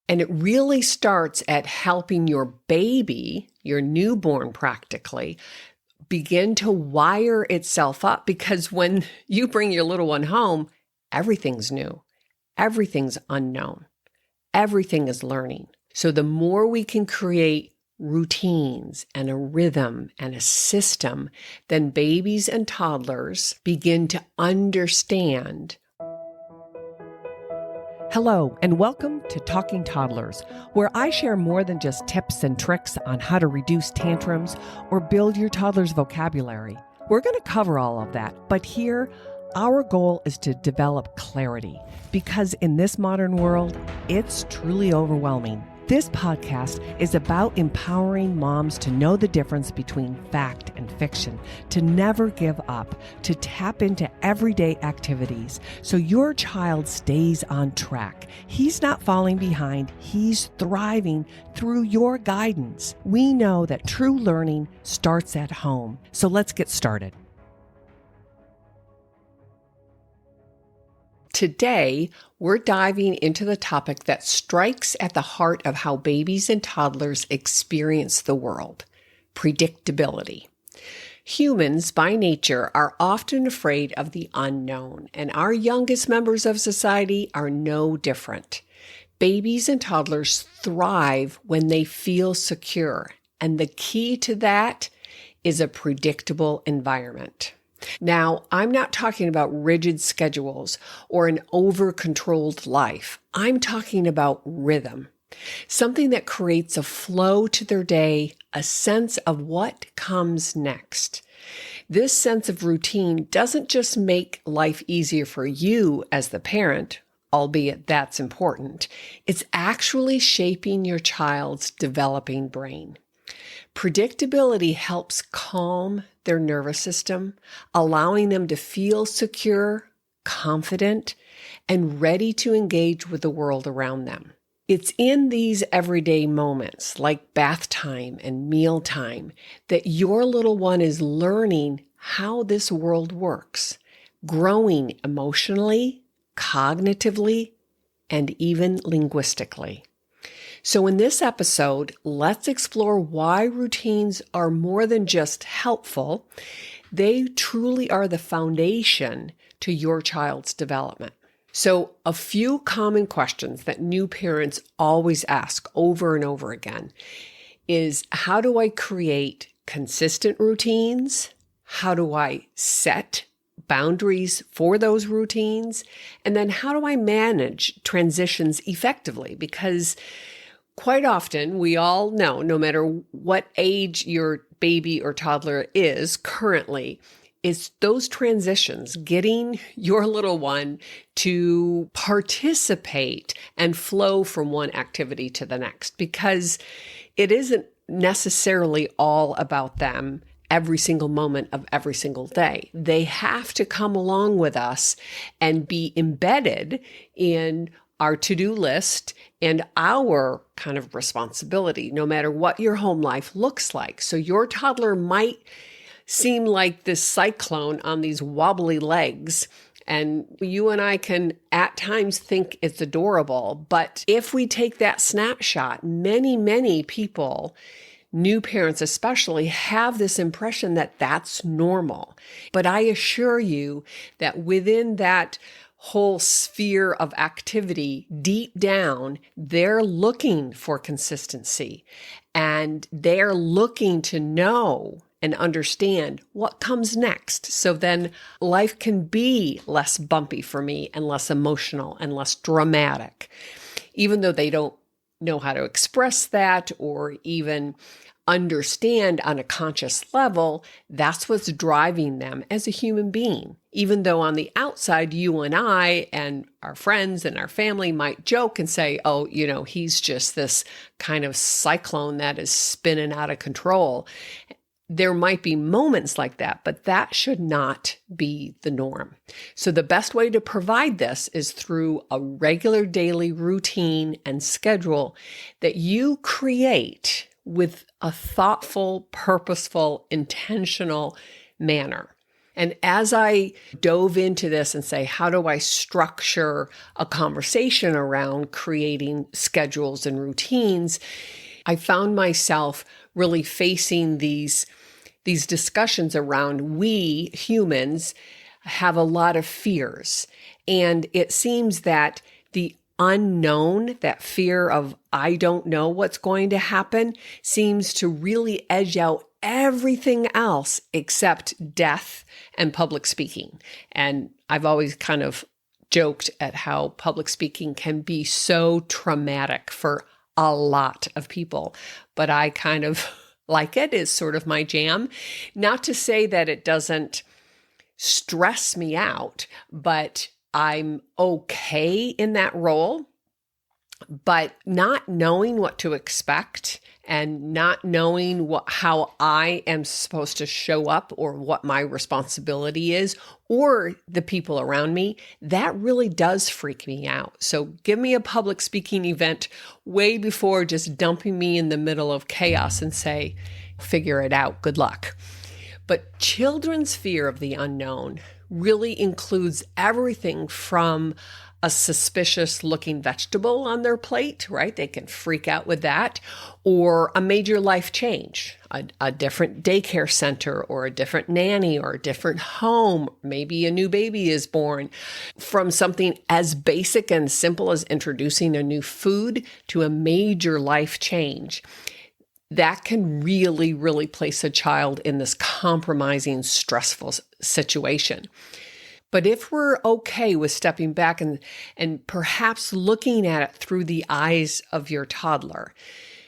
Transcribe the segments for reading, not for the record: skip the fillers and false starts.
And it really starts at helping your baby, your newborn practically, begin to wire itself up, because when you bring your little one home, everything's new, everything's unknown, everything is learning. So the more we can create routines and a rhythm and a system, then babies and toddlers begin to understand. Hello, and welcome to Talking Toddlers, where I share more than just tips and tricks on how to reduce tantrums or build your toddler's vocabulary. We're going to cover all of that, but here, our goal is to develop clarity, because in this modern world, it's truly overwhelming. This podcast is about empowering moms to know the difference between fact and fiction, to never give up, to tap into everyday activities so your child stays on track. He's not falling behind, he's thriving through your guidance. We know that true learning starts at home, so let's get started. Today, we're diving into the topic that strikes at the heart of how babies and toddlers experience the world: predictability. Humans, by nature, are often afraid of the unknown, and our youngest members of society are no different. Babies and toddlers thrive when they feel secure, and the key to that is a predictable environment. Now, I'm not talking about rigid schedules or an over-controlled life. I'm talking about rhythm, something that creates a flow to their day, a sense of what comes next. This sense of routine doesn't just make life easier for you as the parent, albeit that's important. It's actually shaping your child's developing brain. Predictability helps calm their nervous system, allowing them to feel secure, confident, and ready to engage with the world around them. It's in these everyday moments, like bath time and meal time, that your little one is learning how this world works, growing emotionally, cognitively, and even linguistically. So in this episode, let's explore why routines are more than just helpful. They truly are the foundation to your child's development. So a few common questions that new parents always ask over and over again is, how do I create consistent routines? How do I set boundaries for those routines? And then how do I manage transitions effectively? Because quite often, we all know, no matter what age your baby or toddler is currently, it's those transitions, getting your little one to participate and flow from one activity to the next, because it isn't necessarily all about them every single moment of every single day. They have to come along with us and be embedded in our to-do list and our kind of responsibility, no matter what your home life looks like. So your toddler might seem like this cyclone on these wobbly legs, and you and I can at times think it's adorable. But if we take that snapshot, many people, new parents especially, have this impression that that's normal. But I assure you that within that whole sphere of activity, deep down, they're looking for consistency, and they're looking to know and understand what comes next. So then life can be less bumpy for me and less emotional and less dramatic, even though they don't know how to express that or even understand on a conscious level. That's what's driving them as a human being. Even though on the outside, you and I and our friends and our family might joke and say, oh, he's just this kind of cyclone that is spinning out of control. There might be moments like that, but that should not be the norm. So the best way to provide this is through a regular daily routine and schedule that you create with a thoughtful, purposeful, intentional manner. And as I dove into this and say, how do I structure a conversation around creating schedules and routines, I found myself really facing these discussions around we humans have a lot of fears. And it seems that the unknown, that fear of I don't know what's going to happen, seems to really edge out everything else except death and public speaking. And I've always kind of joked at how public speaking can be so traumatic for a lot of people, but I kind of like it. It's sort of my jam. Not to say that it doesn't stress me out, but I'm okay in that role. But not knowing what to expect and not knowing how I am supposed to show up or what my responsibility is or the people around me, that really does freak me out. So give me a public speaking event way before just dumping me in the middle of chaos and say, figure it out. Good luck. But children's fear of the unknown really includes everything from a suspicious looking vegetable on their plate, right? They can freak out with that, or a major life change, a different daycare center or a different nanny or a different home. Maybe a new baby is born, from something as basic and simple as introducing a new food to a major life change. That can really, really place a child in this compromising, stressful situation. But if we're okay with stepping back and perhaps looking at it through the eyes of your toddler,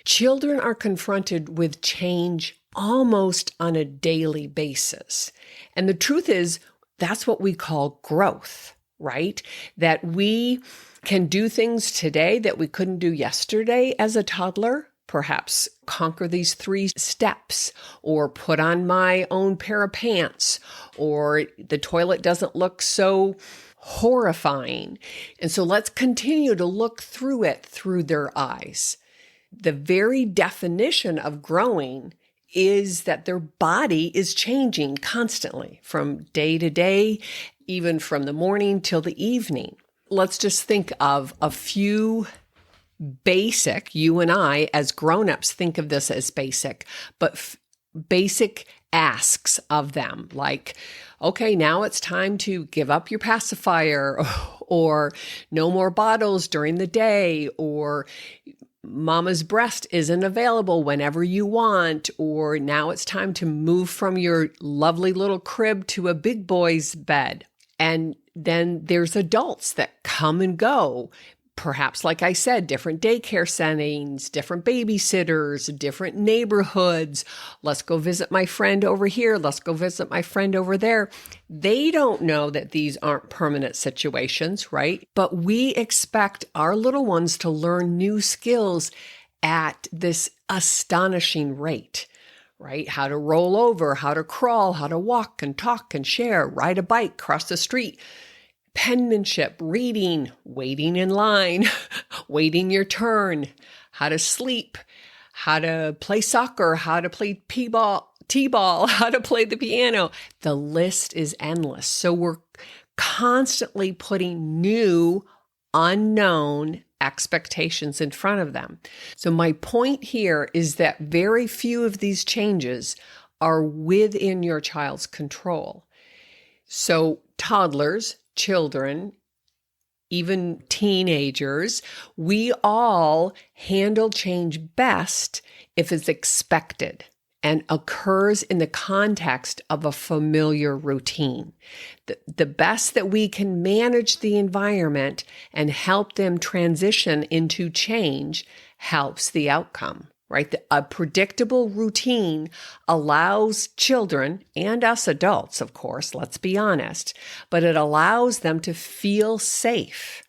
children are confronted with change almost on a daily basis. And the truth is, that's what we call growth, right? That we can do things today that we couldn't do yesterday as a toddler. Perhaps conquer these 3 steps, or put on my own pair of pants, or the toilet doesn't look so horrifying. And so let's continue to look through it through their eyes. The very definition of growing is that their body is changing constantly from day to day, even from the morning till the evening. Let's just think of a few basic, you and I as grown-ups think of this as basic, but basic asks of them, like, okay, now it's time to give up your pacifier, or no more bottles during the day, or mama's breast isn't available whenever you want, or now it's time to move from your lovely little crib to a big boy's bed. And then there's adults that come and go. Perhaps, like I said, different daycare settings, different babysitters, different neighborhoods. Let's go visit my friend over here. Let's go visit my friend over there. They don't know that these aren't permanent situations, right? But we expect our little ones to learn new skills at this astonishing rate, right? How to roll over, how to crawl, how to walk and talk and share, ride a bike, cross the street. Penmanship, reading, waiting in line, waiting your turn, how to sleep, how to play soccer, how to play t-ball, how to play the piano. The list is endless. So we're constantly putting new, unknown expectations in front of them. So my point here is that very few of these changes are within your child's control. So toddlers, children, even teenagers, we all handle change best if it's expected and occurs in the context of a familiar routine. The best that we can manage the environment and help them transition into change helps the outcome. Right? A predictable routine allows children and us adults, of course, let's be honest, but it allows them to feel safe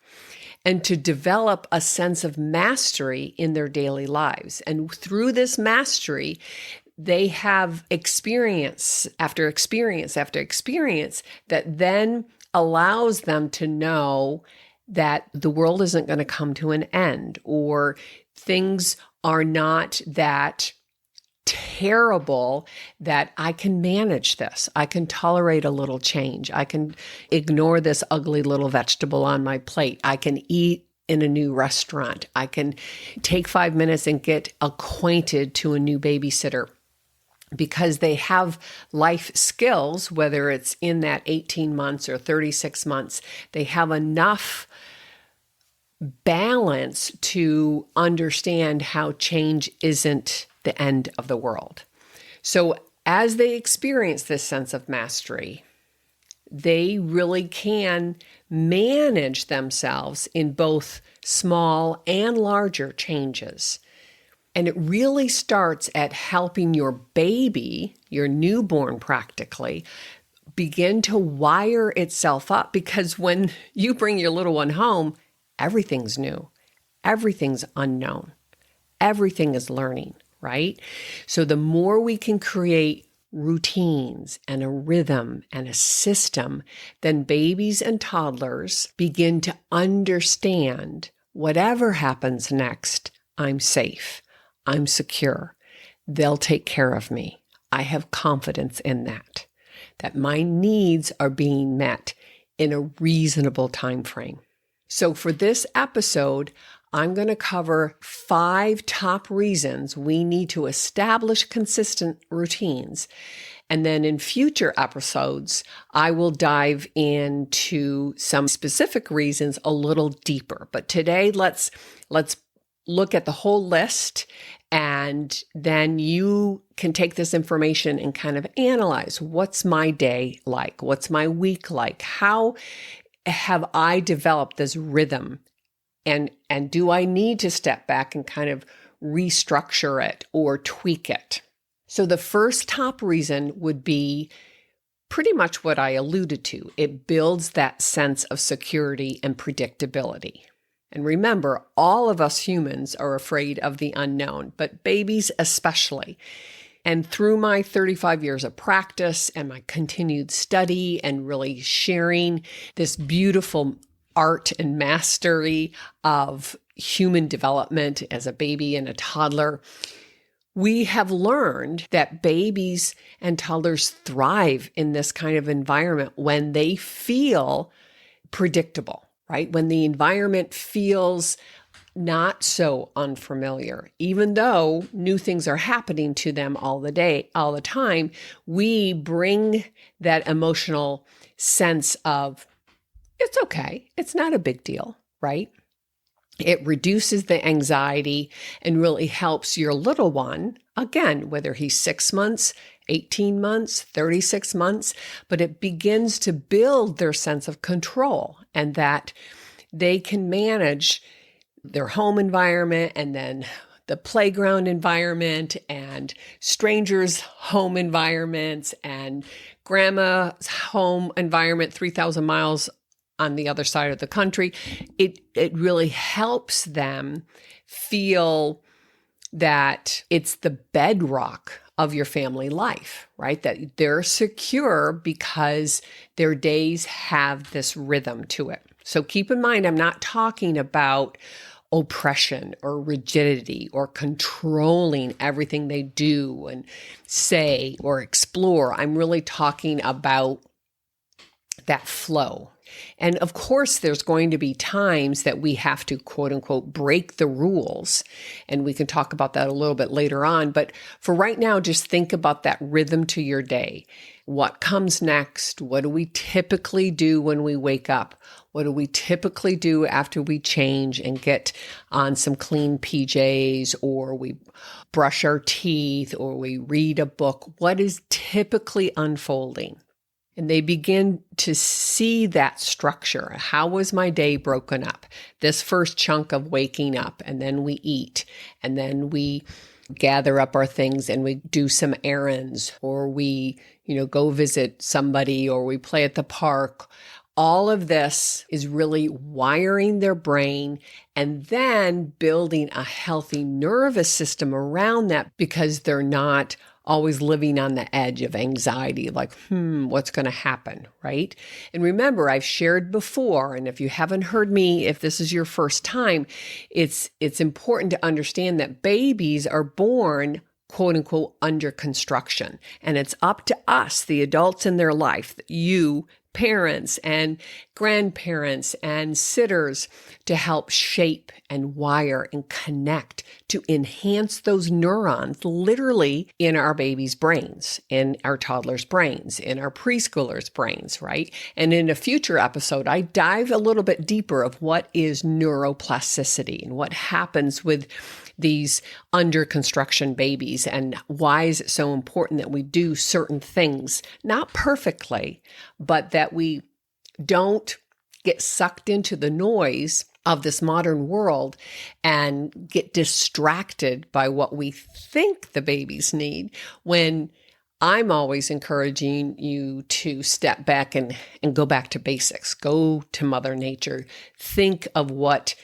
and to develop a sense of mastery in their daily lives. And through this mastery, they have experience after experience after experience that then allows them to know that the world isn't going to come to an end, or things are not that terrible that I can manage this. I can tolerate a little change. I can ignore this ugly little vegetable on my plate. I can eat in a new restaurant. I can take 5 minutes and get acquainted to a new babysitter, because they have life skills, whether it's in that 18 months or 36 months, they have enough balance to understand how change isn't the end of the world. So as they experience this sense of mastery, they really can manage themselves in both small and larger changes. And it really starts at helping your baby, your newborn practically, begin to wire itself up. Because when you bring your little one home, everything's new, everything's unknown, everything is learning, right? So the more we can create routines and a rhythm and a system, then babies and toddlers begin to understand whatever happens next, I'm safe, I'm secure, they'll take care of me. I have confidence in that my needs are being met in a reasonable time frame. So for this episode, I'm going to cover 5 top reasons we need to establish consistent routines. And then in future episodes, I will dive into some specific reasons a little deeper. But today, let's look at the whole list, and then you can take this information and kind of analyze, what's my day like? What's my week like? How have I developed this rhythm? And do I need to step back and kind of restructure it or tweak it? So the first top reason would be pretty much what I alluded to. It builds that sense of security and predictability. And remember, all of us humans are afraid of the unknown, but babies especially. And through my 35 years of practice and my continued study and really sharing this beautiful art and mastery of human development as a baby and a toddler, we have learned that babies and toddlers thrive in this kind of environment when they feel predictable, right? When the environment feels not so unfamiliar. Even though new things are happening to them all the time, we bring that emotional sense of, it's okay, it's not a big deal, right? It reduces the anxiety and really helps your little one, again, whether he's 6 months, 18 months, 36 months, but it begins to build their sense of control and that they can manage their home environment and then the playground environment and strangers' home environments and grandma's home environment 3,000 miles on the other side of the country. It really helps them feel that it's the bedrock of your family life, right? That they're secure because their days have this rhythm to it. So keep in mind, I'm not talking about oppression or rigidity or controlling everything they do and say or explore. I'm really talking about that flow. And of course, there's going to be times that we have to, quote unquote, break the rules. And we can talk about that a little bit later on. But for right now, just think about that rhythm to your day. What comes next? What do we typically do when we wake up? What do we typically do after we change and get on some clean PJs, or we brush our teeth, or we read a book? What is typically unfolding? And they begin to see that structure. How was my day broken up? This first chunk of waking up, and then we eat, and then we gather up our things and we do some errands, or we, go visit somebody, or we play at the park. All of this is really wiring their brain and then building a healthy nervous system around that, because they're not always living on the edge of anxiety, like, what's going to happen, right? And remember, I've shared before, and if you haven't heard me, if this is your first time, it's important to understand that babies are born quote unquote under construction. And it's up to us, the adults in their life, you, parents and grandparents and sitters, to help shape and wire and connect to enhance those neurons literally in our baby's brains, in our toddler's brains, in our preschoolers' brains, right? And in a future episode, I dive a little bit deeper of what is neuroplasticity and what happens with these under construction babies and why is it so important that we do certain things, not perfectly, but that we don't get sucked into the noise of this modern world and get distracted by what we think the babies need, when I'm always encouraging you to step back and go back to basics, go to Mother Nature, think of what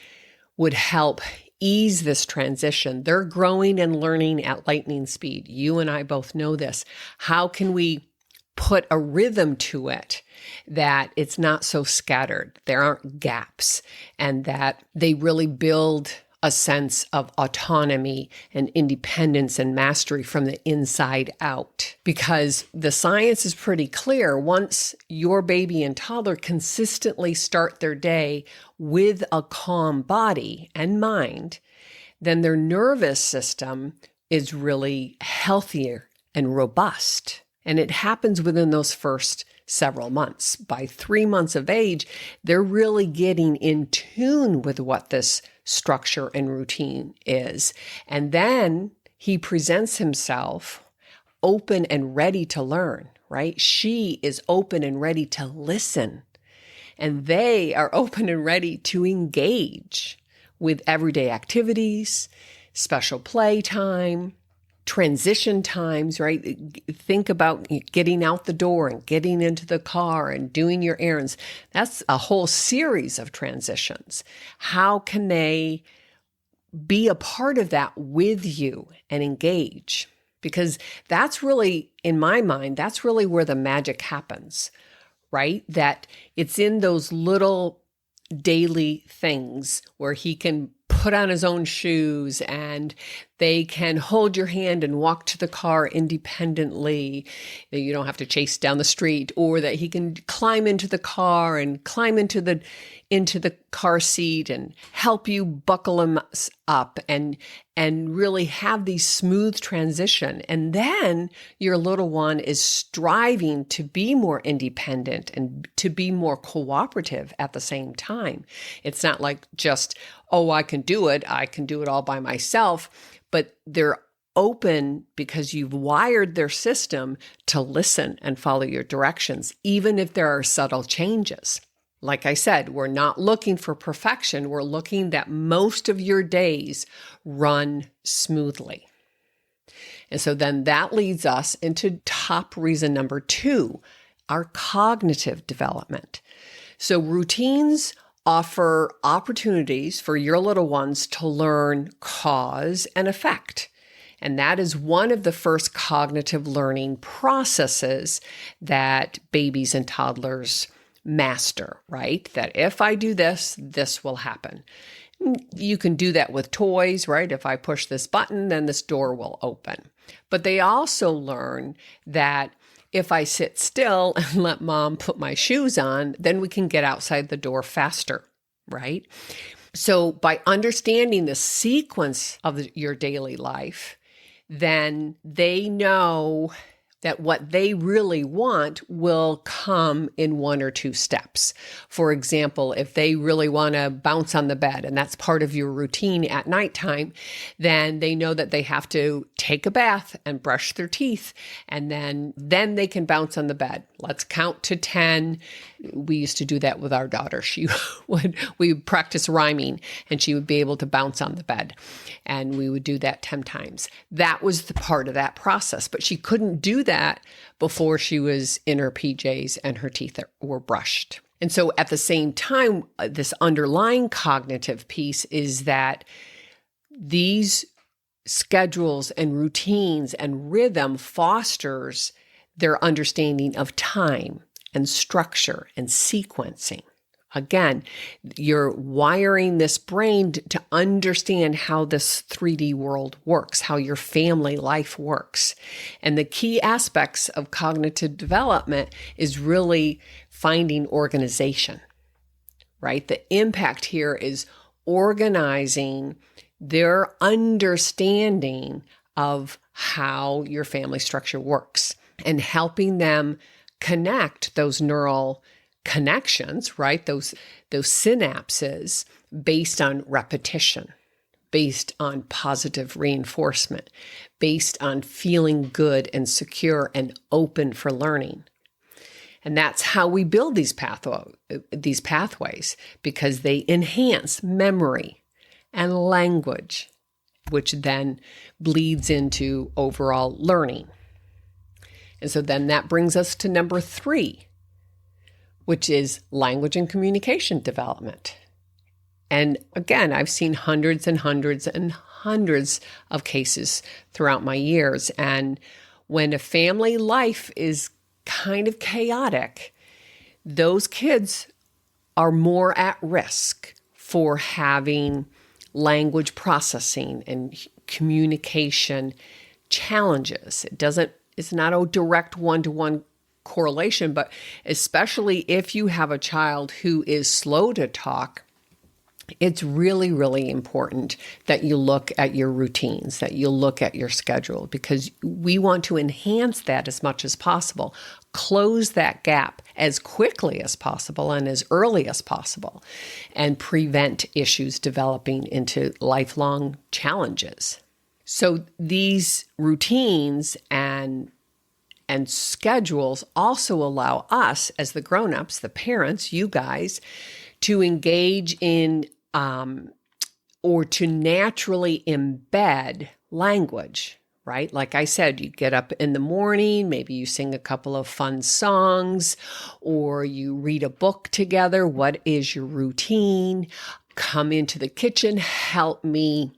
would help ease this transition. They're growing and learning at lightning speed. You and I both know this. How can we put a rhythm to it that it's not so scattered, there aren't gaps, and that they really build a sense of autonomy and independence and mastery from the inside out? Because the science is pretty clear. Once your baby and toddler consistently start their day with a calm body and mind, then their nervous system is really healthier and robust. And it happens within those first several months. By 3 months of age, they're really getting in tune with what this structure and routine is. And then he presents himself open and ready to learn, right? She is open and ready to listen. And they are open and ready to engage with everyday activities, special play time, transition times, right? Think about getting out the door and getting into the car and doing your errands. That's a whole series of transitions. How can they be a part of that with you and engage? Because that's really, in my mind, that's really where the magic happens, right? That it's in those little daily things where he can put on his own shoes and they can hold your hand and walk to the car independently. You don't have to chase down the street, or that he can climb into the car and climb into the car seat and help you buckle him up and really have these smooth transition. And then your little one is striving to be more independent and to be more cooperative at the same time. It's not like just, oh, I can do it all by myself, but they're open because you've wired their system to listen and follow your directions, even if there are subtle changes. Like I said, we're not looking for perfection. We're looking that most of your days run smoothly. And so then that leads us into top reason number 2, our cognitive development. So routines offer opportunities for your little ones to learn cause and effect. And that is one of the first cognitive learning processes that babies and toddlers master, right? That if I do this, this will happen. You can do that with toys, right? If I push this button, then this door will open. But they also learn that if I sit still and let mom put my shoes on, then we can get outside the door faster, right? So by understanding the sequence of your daily life, then they know that what they really want will come in 1 or 2 steps. For example, if they really want to bounce on the bed, and that's part of your routine at nighttime, then they know that they have to take a bath and brush their teeth, and then they can bounce on the bed. Let's count to 10. We used to do that with our daughter. We would practice rhyming, and she would be able to bounce on the bed, and we would do that 10 times. That was the part of that process, but she couldn't do that before she was in her PJs and her teeth were brushed. And so at the same time, this underlying cognitive piece is that these schedules and routines and rhythm fosters their understanding of time and structure and sequencing Again, you're wiring this brain to understand how this 3D world works, how your family life works. And the key aspects of cognitive development is really finding organization, right? The impact here is organizing their understanding of how your family structure works and helping them connect those neural connections, right? Those synapses based on repetition, based on positive reinforcement, based on feeling good and secure and open for learning. And that's how we build these pathways, because they enhance memory and language, which then bleeds into overall learning. And so then that brings us to number 3, which is language and communication development. And again, I've seen hundreds and hundreds and hundreds of cases throughout my years. And when a family life is kind of chaotic, those kids are more at risk for having language processing and communication challenges. It's not a direct one-to-one correlation, but especially if you have a child who is slow to talk, it's really, really important that you look at your routines, that you look at your schedule, because we want to enhance that as much as possible, close that gap as quickly as possible and as early as possible, and prevent issues developing into lifelong challenges. So these routines and schedules also allow us as the grown-ups, the parents, you guys, to engage in or to naturally embed language, right? Like I said, you get up in the morning, maybe you sing a couple of fun songs, or you read a book together. What is your routine? Come into the kitchen, help me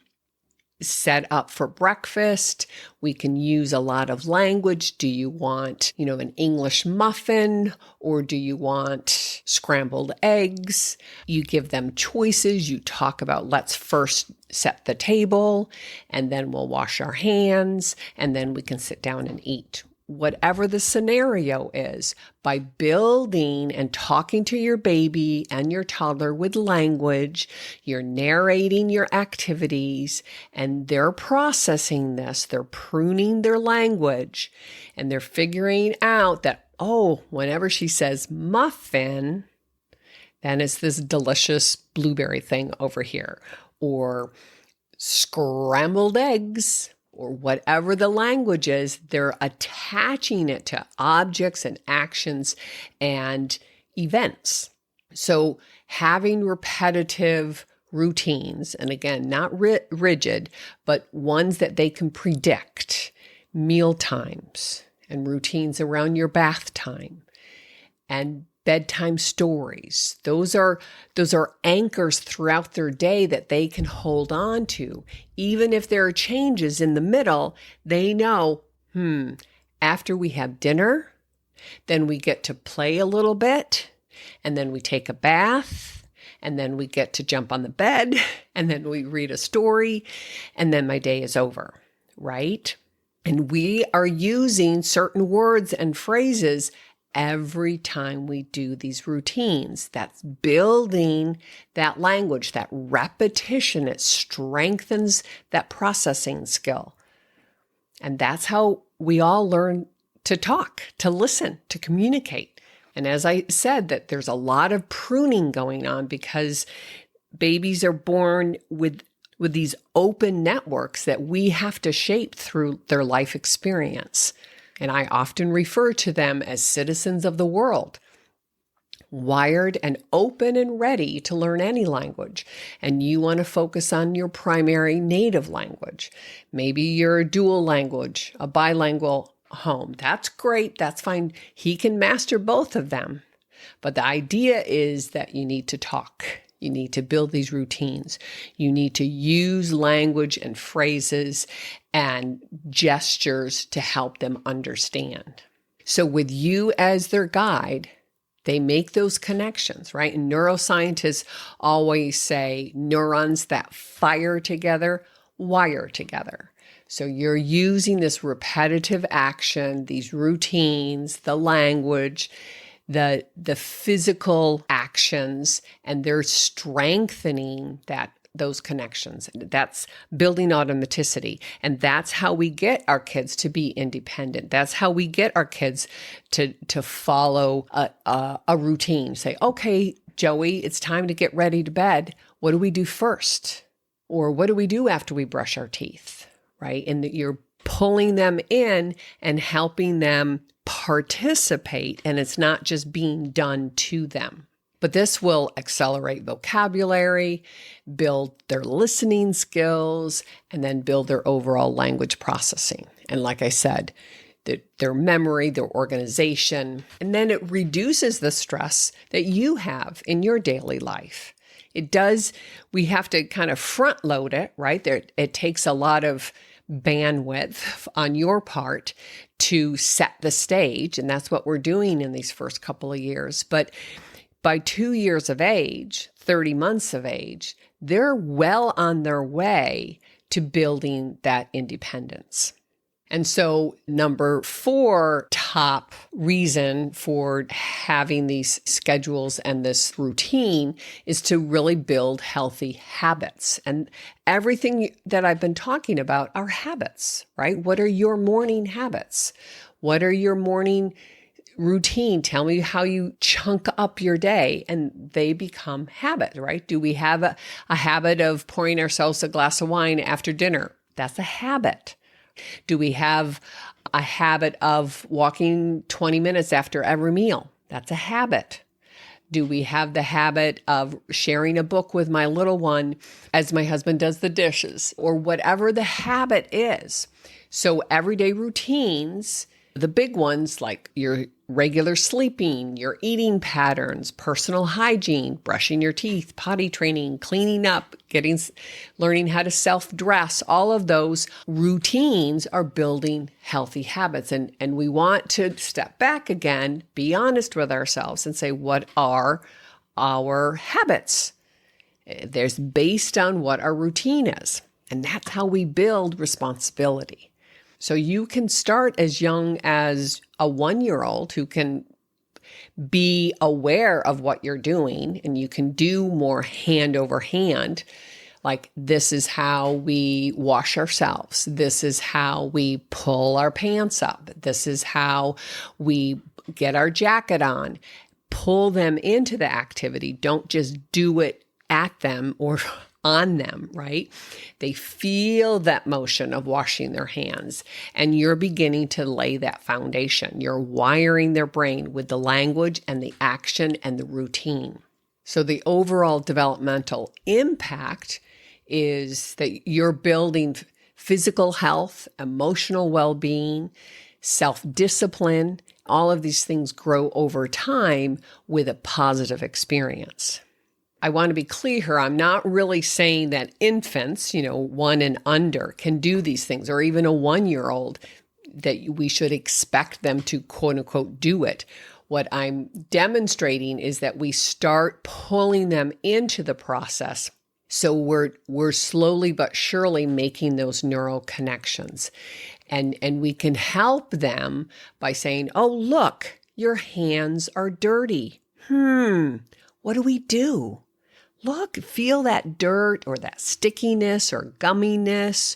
set up for breakfast. We can use a lot of language. Do you want, an English muffin, or do you want scrambled eggs? You give them choices. You talk about, let's first set the table, and then we'll wash our hands, and then we can sit down and eat. Whatever the scenario is, by building and talking to your baby and your toddler with language, you're narrating your activities, and they're processing this, they're pruning their language, and they're figuring out that, whenever she says muffin, then it's this delicious blueberry thing over here, or scrambled eggs, or whatever the language is, they're attaching it to objects and actions and events. So having repetitive routines, and again, not rigid, but ones that they can predict, meal times and routines around your bath time and bedtime stories. Those are anchors throughout their day that they can hold on to. Even if there are changes in the middle, they know, after we have dinner, then we get to play a little bit, and then we take a bath, and then we get to jump on the bed, and then we read a story, and then my day is over, right? And we are using certain words and phrases every time we do these routines. That's building that language, that repetition. It strengthens that processing skill. And that's how we all learn to talk, to listen, to communicate. And as I said, that there's a lot of pruning going on because babies are born with these open networks that we have to shape through their life experience. And I often refer to them as citizens of the world, wired and open and ready to learn any language. And you want to focus on your primary native language. Maybe you're a dual language, a bilingual home. That's great. That's fine. He can master both of them. But the idea is that you need to talk. You need to build these routines. You need to use language and phrases and gestures to help them understand. So with you as their guide, They make those connections, right? And neuroscientists always say neurons that fire together, wire together. So you're using this repetitive action, these routines, the language, the physical actions, and they're strengthening those connections. That's building automaticity. And that's how we get our kids to be independent. That's how we get our kids to follow a routine. Say, okay, Joey, it's time to get ready to bed. What do we do first? Or what do we do after we brush our teeth, right? And that you're pulling them in and helping them participate, and it's not just being done to them. But this will accelerate vocabulary, build their listening skills, and then build their overall language processing. And like I said, their memory, their organization, and then it reduces the stress that you have in your daily life. It does, we have to kind of front load it, right? It takes a lot of bandwidth on your part to set the stage, and that's what we're doing in these first couple of years. But by 2 years of age, 30 months of age, they're well on their way to building that independence. And so number 4 top reason for having these schedules and this routine is to really build healthy habits. And everything that I've been talking about are habits, right? What are your morning habits? What are your morning routine? Tell me how you chunk up your day, and they become habit, right? Do we have a habit of pouring ourselves a glass of wine after dinner? That's a habit. Do we have a habit of walking 20 minutes after every meal? That's a habit. Do we have the habit of sharing a book with my little one as my husband does the dishes, or whatever the habit is? So everyday routines, the big ones like your regular sleeping, your eating patterns, personal hygiene, brushing your teeth, potty training, cleaning up, learning how to self-dress, all of those routines are building healthy habits. And we want to step back again, be honest with ourselves and say, what are our habits? There's based on what our routine is. And that's how we build responsibility. So you can start as young as a 1-year-old who can be aware of what you're doing, and you can do more hand over hand. Like, this is how we wash ourselves. This is how we pull our pants up. This is how we get our jacket on. Pull them into the activity. Don't just do it at them or on them, right? They feel that motion of washing their hands, and you're beginning to lay that foundation. You're wiring their brain with the language and the action and the routine. So the overall developmental impact is that you're building physical health, emotional well-being, self-discipline. All of these things grow over time with a positive experience. I want to be clear here. I'm not really saying that infants, 1 and under, can do these things, or even a 1-year-old, that we should expect them to quote unquote do it. What I'm demonstrating is that we start pulling them into the process. So we're slowly but surely making those neural connections. And we can help them by saying, oh, look, your hands are dirty. What do we do? Look, feel that dirt or that stickiness or gumminess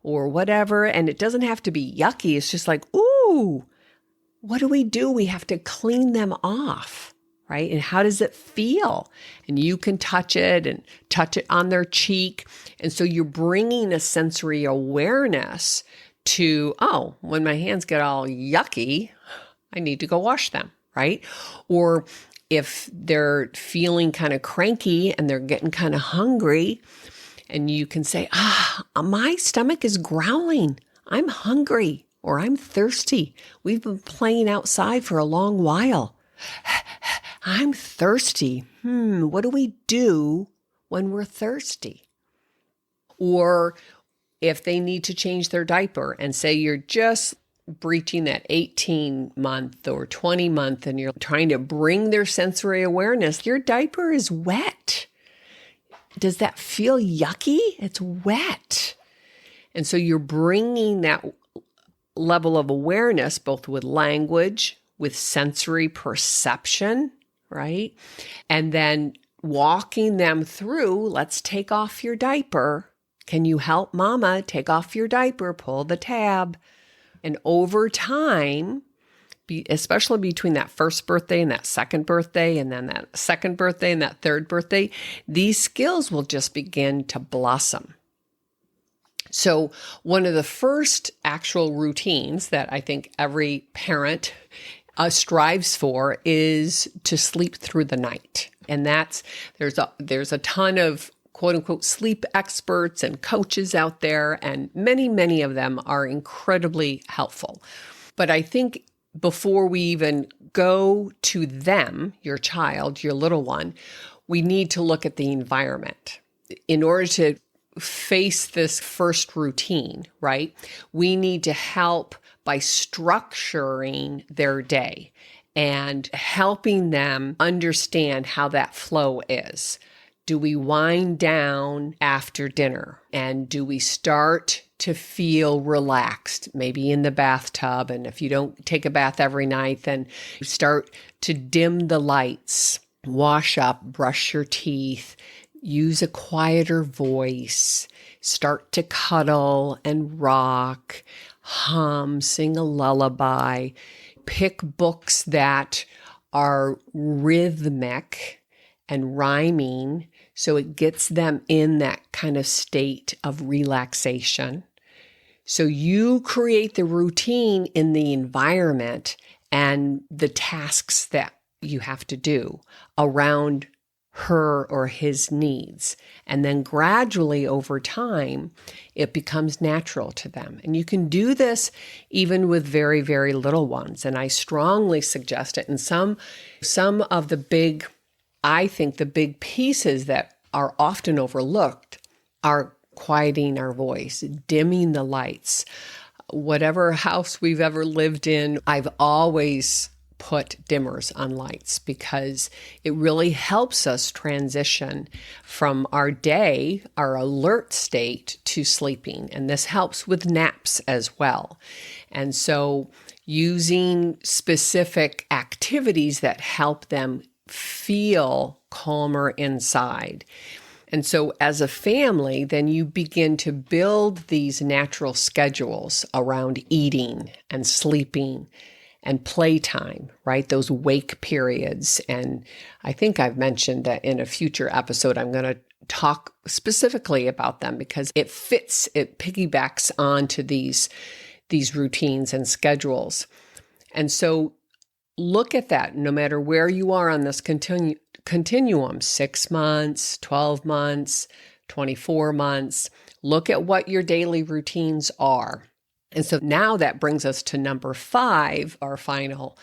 or whatever. And it doesn't have to be yucky. It's just like, ooh, what do? We have to clean them off, right? And how does it feel? And you can touch it and touch it on their cheek. And so you're bringing a sensory awareness to, oh, when my hands get all yucky, I need to go wash them, right? Or if they're feeling kind of cranky and they're getting kind of hungry, and you can say, my stomach is growling. I'm hungry or I'm thirsty. We've been playing outside for a long while. I'm thirsty. What do we do when we're thirsty? Or if they need to change their diaper and say you're just breaching that 18-month or 20-month and you're trying to bring their sensory awareness, your diaper is wet. Does that feel yucky? It's wet. And so you're bringing that level of awareness, both with language, with sensory perception, right? And then walking them through, let's take off your diaper. Can you help mama take off your diaper? Pull the tab. And over time, especially between that first birthday and that second birthday, and then that second birthday and that third birthday, these skills will just begin to blossom. So one of the first actual routines that I think every parent strives for is to sleep through the night. And there's a ton of quote unquote sleep experts and coaches out there, and many, many of them are incredibly helpful. But I think before we even go to them, your child, your little one, we need to look at the environment. In order to face this first routine, right? We need to help by structuring their day and helping them understand how that flow is. Do we wind down after dinner? And do we start to feel relaxed, maybe in the bathtub? And if you don't take a bath every night, then you start to dim the lights, wash up, brush your teeth, use a quieter voice, start to cuddle and rock, hum, sing a lullaby, pick books that are rhythmic and rhyming so it gets them in that kind of state of relaxation. So you create the routine in the environment and the tasks that you have to do around her or his needs. And then gradually over time, it becomes natural to them. And you can do this even with very, very little ones. And I strongly suggest it. And some of the big, I think the big pieces that are often overlooked are quieting our voice, dimming the lights. Whatever house we've ever lived in, I've always put dimmers on lights because it really helps us transition from our day, our alert state, to sleeping. And this helps with naps as well. And so using specific activities that help them feel calmer inside. And so as a family, then you begin to build these natural schedules around eating and sleeping and playtime, right? Those wake periods. And I think I've mentioned that in a future episode, I'm going to talk specifically about them because it piggybacks onto these routines and schedules. And so look at that no matter where you are on this continuum, 6 months, 12 months, 24 months. Look at what your daily routines are. And so now that brings us to number 5, our final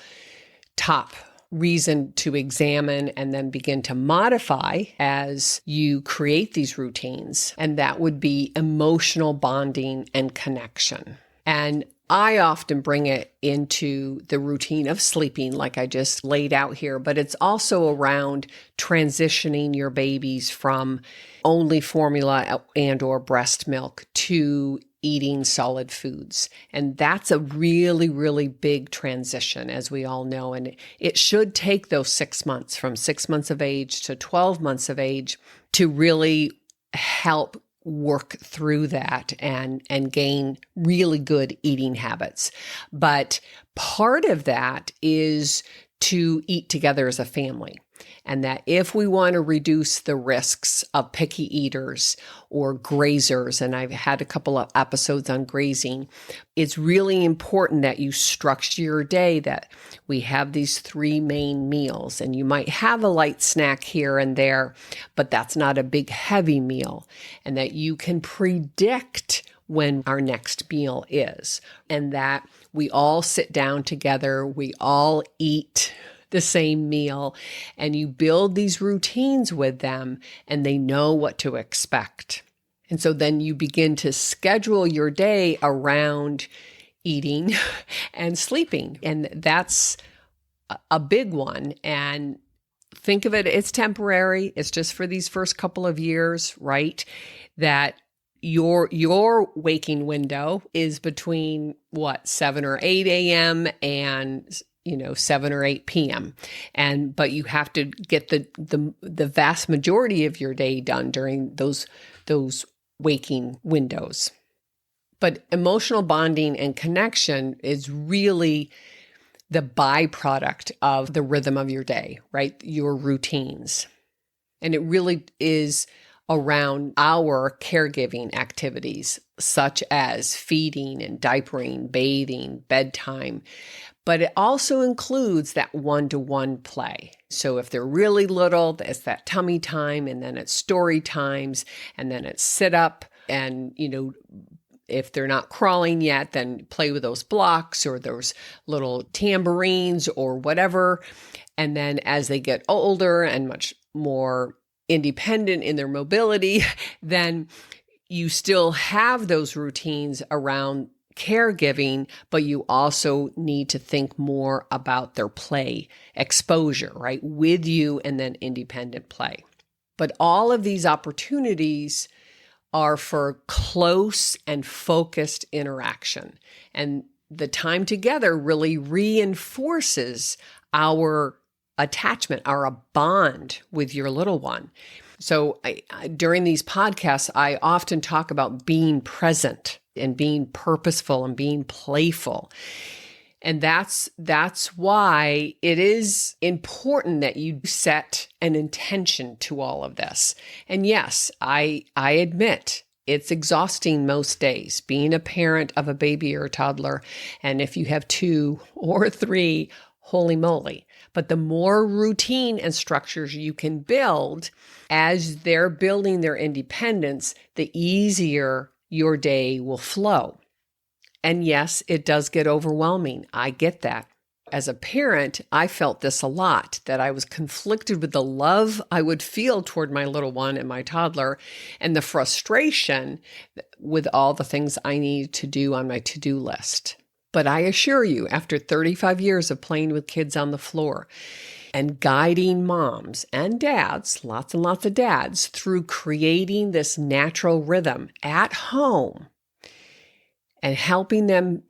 top reason to examine and then begin to modify as you create these routines. And that would be emotional bonding and connection. And I often bring it into the routine of sleeping, like I just laid out here, but it's also around transitioning your babies from only formula and or breast milk to eating solid foods. And that's a really, really big transition, as we all know. And it should take those 6 months, from 6 months of age to 12 months of age, to really help work through that and gain really good eating habits. But part of that is to eat together as a family. And that if we want to reduce the risks of picky eaters or grazers, and I've had a couple of episodes on grazing, it's really important that you structure your day, that we have these 3 main meals. And you might have a light snack here and there, but that's not a big heavy meal. And that you can predict when our next meal is. And that we all sit down together, we all eat the same meal, and you build these routines with them and they know what to expect. And so then you begin to schedule your day around eating and sleeping. And that's a big one. And think of it, it's temporary. It's just for these first couple of years, right? That your waking window is between 7 or 8 a.m. and 7 or 8 p.m. But you have to get the vast majority of your day done during those waking windows. But emotional bonding and connection is really the byproduct of the rhythm of your day, right? Your routines. And it really is around our caregiving activities, such as feeding and diapering, bathing, bedtime. But it also includes that one-to-one play. So if they're really little, it's that tummy time, and then it's story times, and then it's sit up, and, if they're not crawling yet, then play with those blocks or those little tambourines or whatever. And then as they get older and much more independent in their mobility, then you still have those routines around caregiving, but you also need to think more about their play exposure, right? With you, and then independent play. But all of these opportunities are for close and focused interaction. And the time together really reinforces our attachment, our bond with your little one. So during these podcasts, I often talk about being present and being purposeful and being playful. And that's why it is important that you set an intention to all of this. And yes, I admit it's exhausting most days being a parent of a baby or a toddler. And if you have 2 or 3, holy moly. But the more routine and structures you can build as they're building their independence, the easier your day will flow. And yes, it does get overwhelming. I get that. As a parent, I felt this a lot, that I was conflicted with the love I would feel toward my little one and my toddler, and the frustration with all the things I needed to do on my to-do list. But I assure you, after 35 years of playing with kids on the floor and guiding moms and dads, lots and lots of dads, through creating this natural rhythm at home, and helping them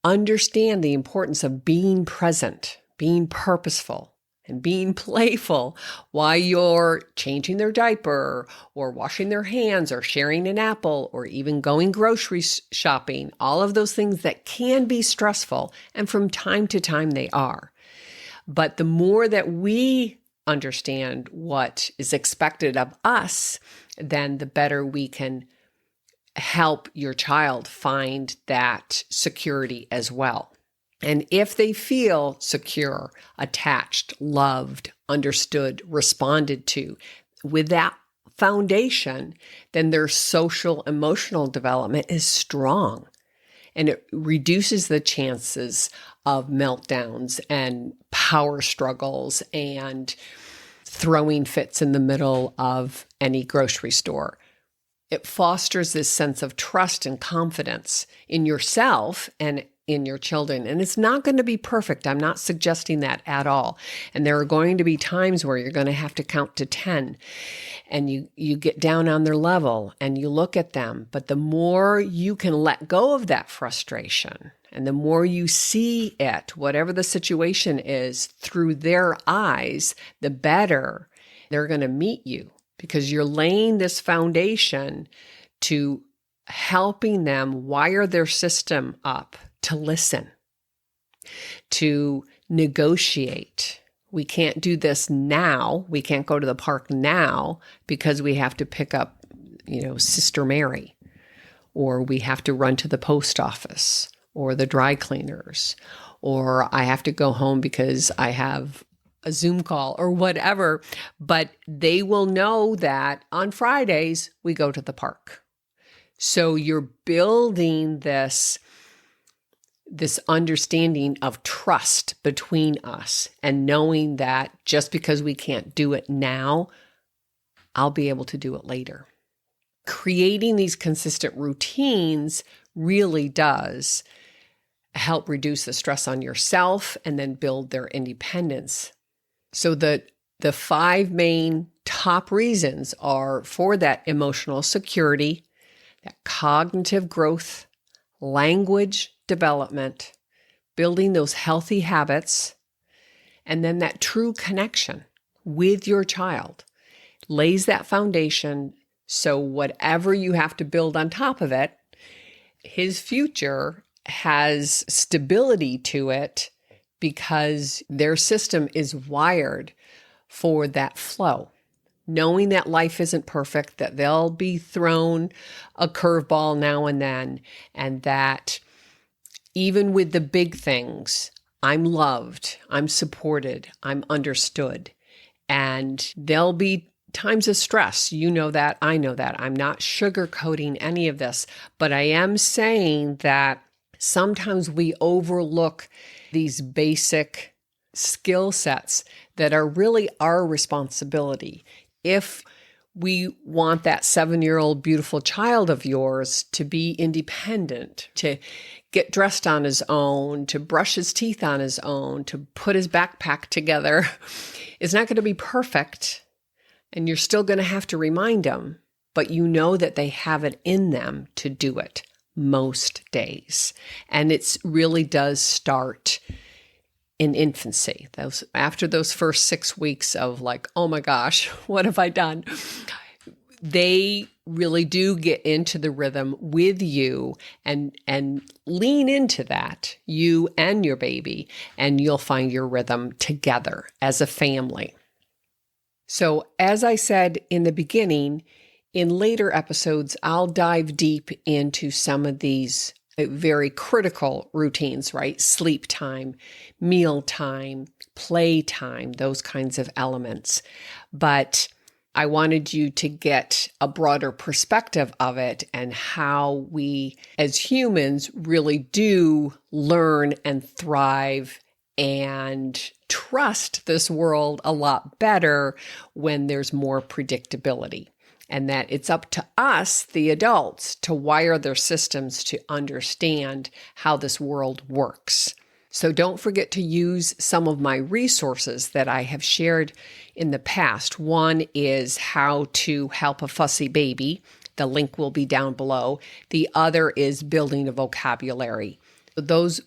understand the importance of being present, being purposeful, and being playful while you're changing their diaper or washing their hands or sharing an apple or even going grocery shopping, all of those things that can be stressful, and from time to time they are. But the more that we understand what is expected of us, then the better we can help your child find that security as well. And if they feel secure, attached, loved, understood, responded to, with that foundation, then their social emotional development is strong. And it reduces the chances of meltdowns and power struggles and throwing fits in the middle of any grocery store. It fosters this sense of trust and confidence in yourself and in your children. And it's not going to be perfect. I'm not suggesting that at all. And there are going to be times where you're going to have to count to 10 and you get down on their level and you look at them. But the more you can let go of that frustration and the more you see it, whatever the situation is, through their eyes, the better they're going to meet you. Because you're laying this foundation to helping them wire their system up to listen, to negotiate. We can't do this now. We can't go to the park now because we have to pick up, Sister Mary, or we have to run to the post office or the dry cleaners, or I have to go home because I have a Zoom call or whatever, but they will know that on Fridays we go to the park. So you're building this understanding of trust between us and knowing that just because we can't do it now, I'll be able to do it later. Creating these consistent routines really does help reduce the stress on yourself, and then build their independence. So the 5 main top reasons are for that emotional security, that cognitive growth, language development, building those healthy habits, and then that true connection with your child lays that foundation. So whatever you have to build on top of it, his future has stability to it because their system is wired for that flow. Knowing that life isn't perfect, that they'll be thrown a curveball now and then, and that even with the big things, I'm loved, I'm supported, I'm understood. And there'll be times of stress. You know that, I know that. I'm not sugarcoating any of this, but I am saying that sometimes we overlook these basic skill sets that are really our responsibility. If we want that 7-year-old beautiful child of yours to be independent, to get dressed on his own, to brush his teeth on his own, to put his backpack together, it's not going to be perfect. And you're still going to have to remind them, but you know that they have it in them to do it most days. And it really does start in infancy. After those first 6 weeks of like, oh my gosh, what have I done? They really do get into the rhythm with you and lean into that, you and your baby, and you'll find your rhythm together as a family. So as I said in the beginning, in later episodes, I'll dive deep into some of these very critical routines, right? Sleep time, meal time, play time, those kinds of elements. But I wanted you to get a broader perspective of it and how we as humans really do learn and thrive and trust this world a lot better when there's more predictability. And that it's up to us, the adults, to wire their systems to understand how this world works. So don't forget to use some of my resources that I have shared in the past. One is how to help a fussy baby. The link will be down below. The other is building a vocabulary. Those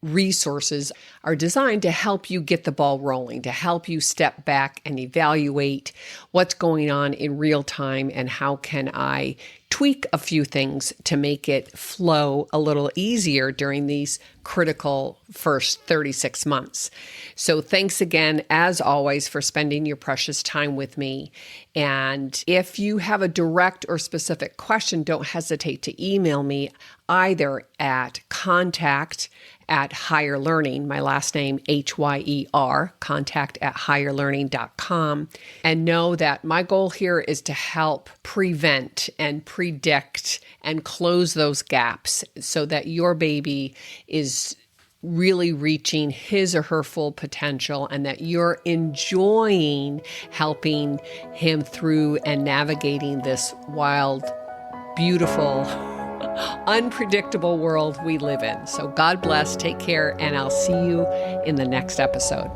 resources are designed to help you get the ball rolling, to help you step back and evaluate what's going on in real time and how can I tweak a few things to make it flow a little easier during these critical first 36 months. So thanks again, as always, for spending your precious time with me. And if you have a direct or specific question, don't hesitate to email me either at contact@Higher Learning, my last name, Hyer, contact@higherlearning.com. And know that my goal here is to help prevent and predict and close those gaps so that your baby is really reaching his or her full potential and that you're enjoying helping him through and navigating this wild, beautiful, unpredictable world we live in. So God bless, take care, and I'll see you in the next episode.